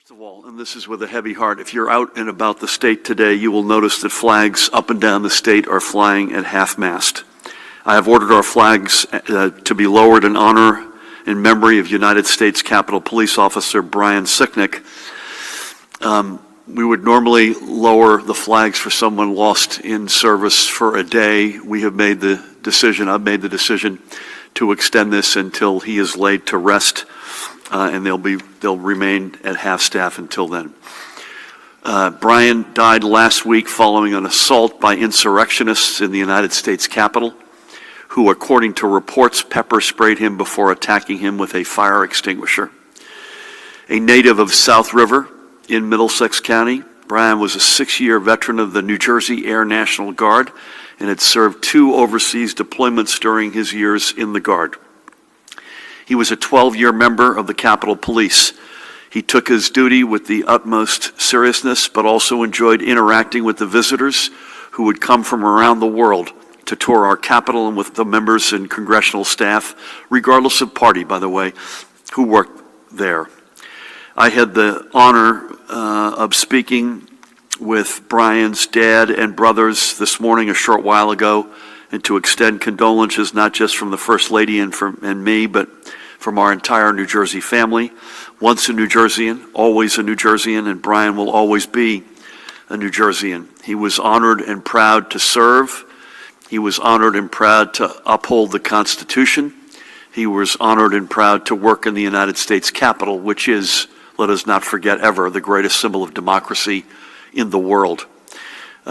First of all, and this is with a heavy heart, if you're out and about the state today, you will notice that flags up and down the state are flying at half-mast. I have ordered our flags to be lowered in honor in memory of United States Capitol Police Officer Brian Sicknick. We would normally lower the flags for someone lost in service for a day. We have made the decision, I've made the decision to extend this until he is laid to rest, and they'll remain at half-staff until then. Brian died last week following an assault by insurrectionists in the United States Capitol, who, according to reports, pepper sprayed him before attacking him with a fire extinguisher. A native of South River in Middlesex County, Brian was a 6-year veteran of the New Jersey Air National Guard and had served 2 overseas deployments during his years in the Guard. He was a 12-year member of the Capitol Police. He took his duty with the utmost seriousness, but also enjoyed interacting with the visitors who would come from around the world to tour our Capitol and with the members and congressional staff, regardless of party, by the way, who worked there. I had the honor of speaking with Brian's dad and brothers this morning a short while ago, and to extend condolences not just from the First Lady and me, but from our entire New Jersey family. Once a New Jerseyan, always a New Jerseyan, and Brian will always be a New Jerseyan. He was honored and proud to serve. He was honored and proud to uphold the Constitution. He was honored and proud to work in the United States Capitol, which is, let us not forget ever, the greatest symbol of democracy in the world.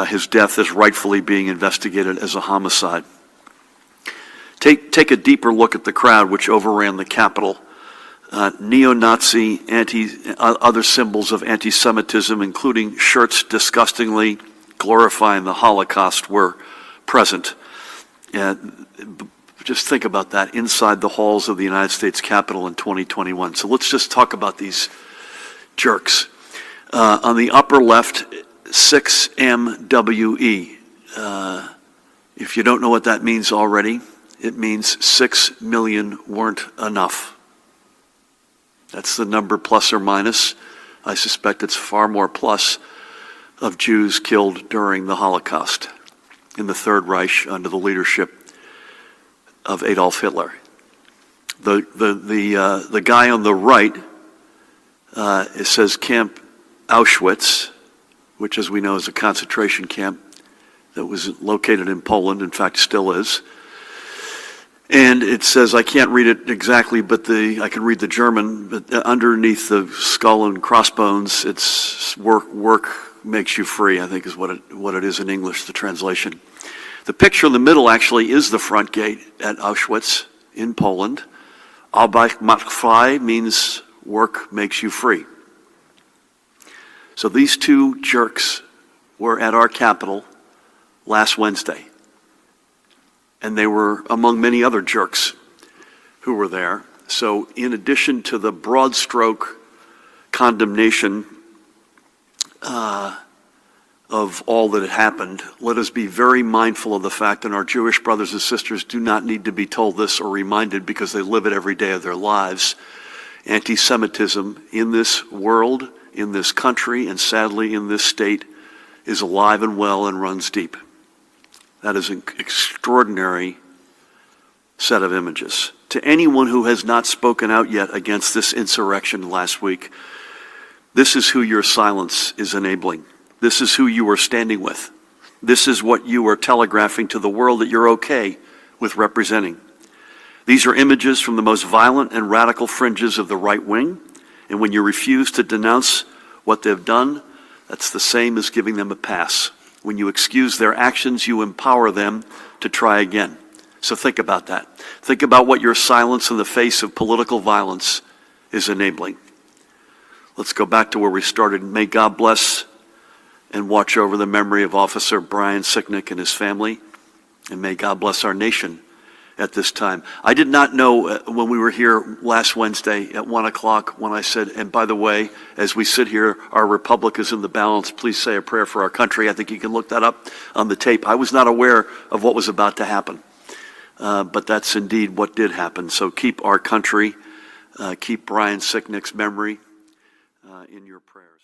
His death is rightfully being investigated as a homicide. Take a deeper look at the crowd which overran the Capitol. Neo-Nazi, other symbols of anti-Semitism, including shirts disgustingly glorifying the Holocaust, were present. Just think about that inside the halls of the United States Capitol in 2021. So let's just talk about these jerks. On the upper left, 6MWE. If you don't know what that means already, it means 6 million weren't enough. That's the number plus or minus. I suspect it's far more plus of Jews killed during the Holocaust in the Third Reich under the leadership of Adolf Hitler. The guy on the right, it says Camp Auschwitz, which, as we know, is a concentration camp that was located in Poland, in fact still is. And it says, I can't read it exactly, but I can read the German, but underneath the skull and crossbones, it's work makes you free, I think is what it is in English, the translation. The picture in the middle actually is the front gate at Auschwitz in Poland. Arbeit macht frei means work makes you free. So these 2 jerks were at our Capitol last Wednesday. And they were among many other jerks who were there. So in addition to the broad stroke condemnation of all that had happened, let us be very mindful of the fact that our Jewish brothers and sisters do not need to be told this or reminded because they live it every day of their lives. Anti-Semitism in this world, in this country, and sadly in this state is alive and well and runs deep. That is an extraordinary set of images. To anyone who has not spoken out yet against this insurrection last week, this is who your silence is enabling. This is who you are standing with. This is what you are telegraphing to the world that you're okay with representing. These are images from the most violent and radical fringes of the right wing, and when you refuse to denounce what they've done, that's the same as giving them a pass. When you excuse their actions, you empower them to try again. So think about that. Think about what your silence in the face of political violence is enabling. Let's go back to where we started. May God bless and watch over the memory of Officer Brian Sicknick and his family, and may God bless our nation at this time. I did not know when we were here last Wednesday at 1 o'clock when I said, and by the way, as we sit here, our republic is in the balance. Please say a prayer for our country. I think you can look that up on the tape. I was not aware of what was about to happen, but that's indeed what did happen. So keep our country, keep Brian Sicknick's memory in your prayers.